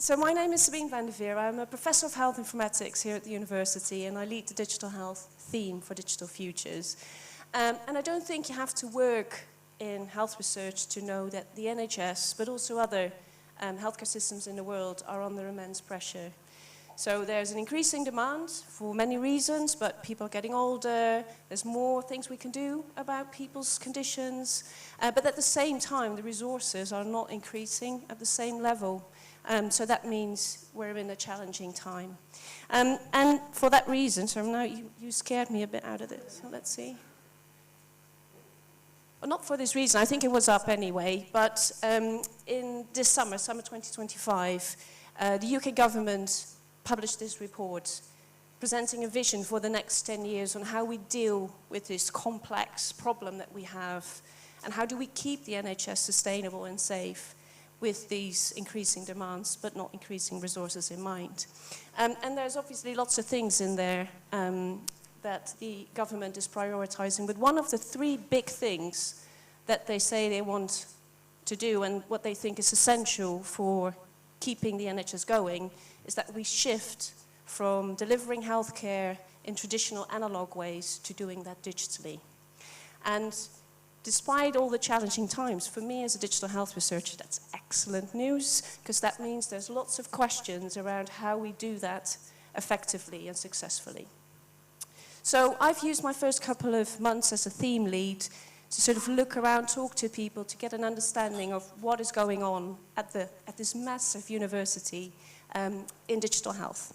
So my name is Sabine van der Veer. I'm a professor of health informatics here at the university, and I lead the digital health theme for Digital Futures. And I don't think you have to work in health research to know that the NHS, but also other healthcare systems in the world, are under immense pressure. So there's an increasing demand for many reasons, but people are getting older, there's more things we can do about people's conditions, but at the same time the resources are not increasing at the same level. So that means we're in a challenging time. And for that reason, so now you scared me a bit out of this, so let's see. Well, not for this reason, I think it was up anyway, but in this summer 2025, the UK government published this report presenting a vision for the next 10 years on how we deal with this complex problem that we have and how do we keep the NHS sustainable and safe with these increasing demands but not increasing resources in mind. And there's obviously lots of things in there that the government is prioritizing, but one of the three big things that they say they want to do and what they think is essential for keeping the NHS going is that we shift from delivering healthcare in traditional analog ways to doing that digitally. And despite all the challenging times, for me as a digital health researcher, that's excellent news, because that means there's lots of questions around how we do that effectively and successfully. So I've used my first couple of months as a theme lead to sort of look around, talk to people, to get an understanding of what is going on at this massive university in digital health.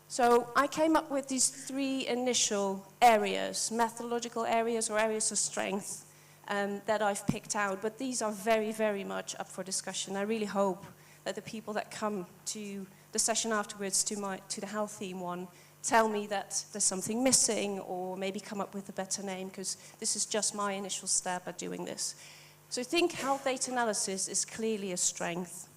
So I came up with these three initial areas, methodological areas or areas of strength that I've picked out, but these are very, very much up for discussion. I really hope that the people that come to the session afterwards to the health theme one tell me that there's something missing or maybe come up with a better name, because this is just my initial stab at doing this. So I think health data analysis is clearly a strength.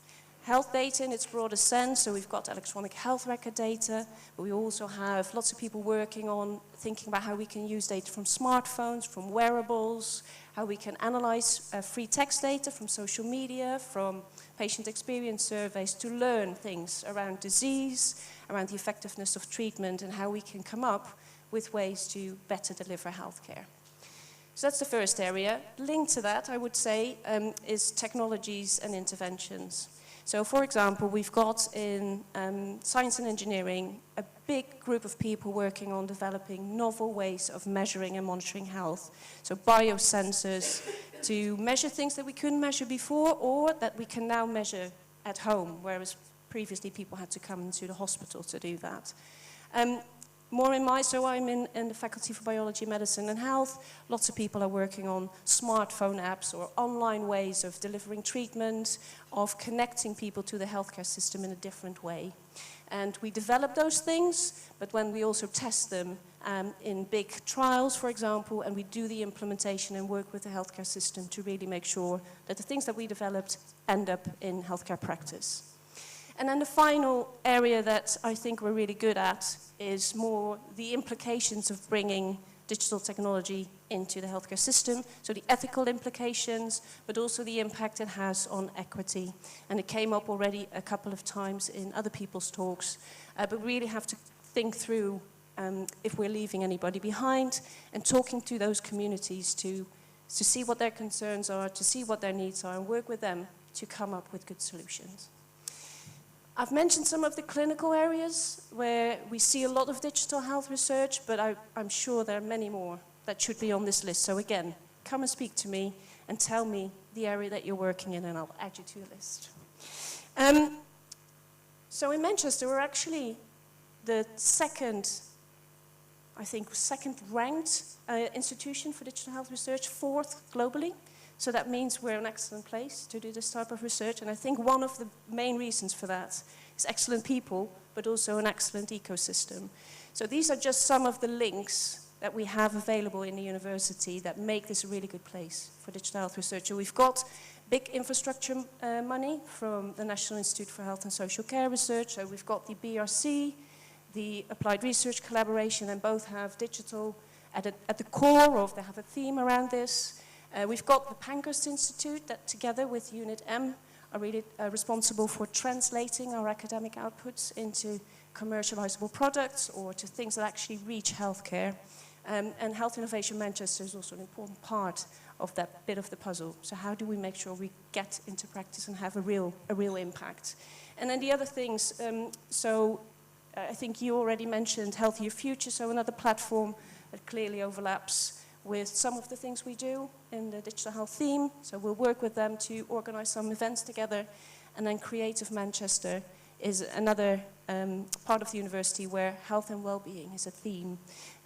Health data in its broader sense, so we've got electronic health record data, but we also have lots of people working on thinking about how we can use data from smartphones, from wearables, how we can analyze free text data from social media, from patient experience surveys to learn things around disease, around the effectiveness of treatment, and how we can come up with ways to better deliver healthcare. So that's the first area. Linked to that, I would say, is technologies and interventions. So, for example, we've got in science and engineering a big group of people working on developing novel ways of measuring and monitoring health. So biosensors to measure things that we couldn't measure before or that we can now measure at home, whereas previously people had to come into the hospital to do that. So I'm in the Faculty for Biology, Medicine and Health. Lots of people are working on smartphone apps or online ways of delivering treatment, of connecting people to the healthcare system in a different way. And we develop those things, but when we also test them in big trials, for example, and we do the implementation and work with the healthcare system to really make sure that the things that we developed end up in healthcare practice. And then the final area that I think we're really good at is more the implications of bringing digital technology into the healthcare system. So the ethical implications, but also the impact it has on equity. And it came up already a couple of times in other people's talks. But we really have to think through if we're leaving anybody behind and talking to those communities to see what their concerns are, to see what their needs are, and work with them to come up with good solutions. I've mentioned some of the clinical areas where we see a lot of digital health research, but I'm sure there are many more that should be on this list. So again, come and speak to me and tell me the area that you're working in and I'll add you to your list. So in Manchester, we're actually the second ranked institution for digital health research, 4th globally. So that means we're an excellent place to do this type of research. And I think one of the main reasons for that is excellent people, but also an excellent ecosystem. So these are just some of the links that we have available in the university that make this a really good place for digital health research. So we've got big infrastructure money from the National Institute for Health and Social Care Research. So we've got the BRC, the Applied Research Collaboration, and both have digital at the core of, they have a theme around this. We've got the Pankhurst Institute that together with Unit M are really responsible for translating our academic outputs into commercializable products or to things that actually reach healthcare. And Health Innovation Manchester is also an important part of that bit of the puzzle. So how do we make sure we get into practice and have a real impact? And then the other things, I think you already mentioned Healthier Future, so another platform that clearly overlaps with some of the things we do in the digital health theme. So we'll work with them to organize some events together. And then Creative Manchester is another part of the university where health and well-being is a theme.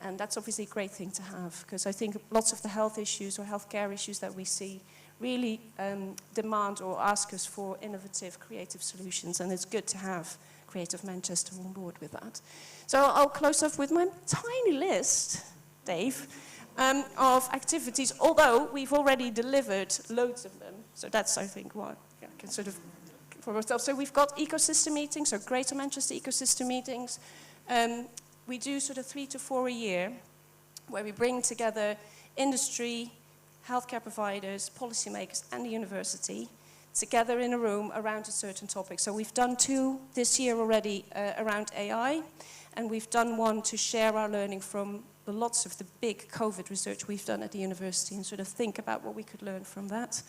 And that's obviously a great thing to have, because I think lots of the health issues or healthcare issues that we see really demand or ask us for innovative, creative solutions. And it's good to have Creative Manchester on board with that. So I'll close off with my tiny list, Dave, of activities, although we've already delivered loads of them. So that's, I think, what I can sort of for ourselves. So we've got ecosystem meetings, so Greater Manchester ecosystem meetings. We do sort of 3 to 4 a year, where we bring together industry, healthcare providers, policymakers, and the university together in a room around a certain topic. So we've done 2 this year already around AI, and we've done 1 to share our learning from lots of the big COVID research we've done at the university and sort of think about what we could learn from that.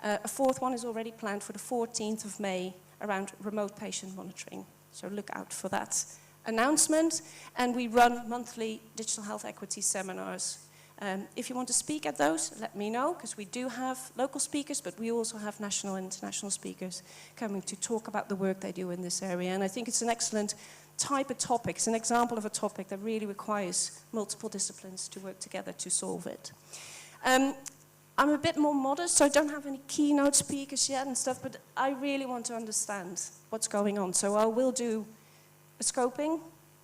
A 4th one is already planned for the 14th of May around remote patient monitoring. So look out for that announcement. And we run monthly digital health equity seminars. If you want to speak at those, let me know, because we do have local speakers, but we also have national and international speakers coming to talk about the work they do in this area. And I think it's an excellent type of topic. It's an example of a topic that really requires multiple disciplines to work together to solve it. I'm a bit more modest, so I don't have any keynote speakers yet and stuff, but I really want to understand what's going on. So I will do a scoping,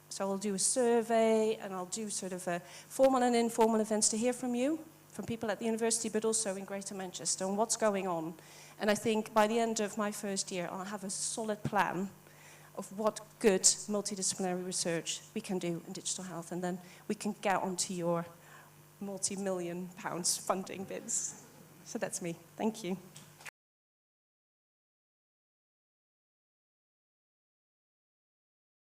so I'll do a survey, and I'll do sort of a formal and informal events to hear from you, from people at the university, but also in Greater Manchester, on what's going on. And I think by the end of my first year, I'll have a solid plan of what good multidisciplinary research we can do in digital health, and then we can get onto your multi-million pounds funding bids. So that's me. Thank you.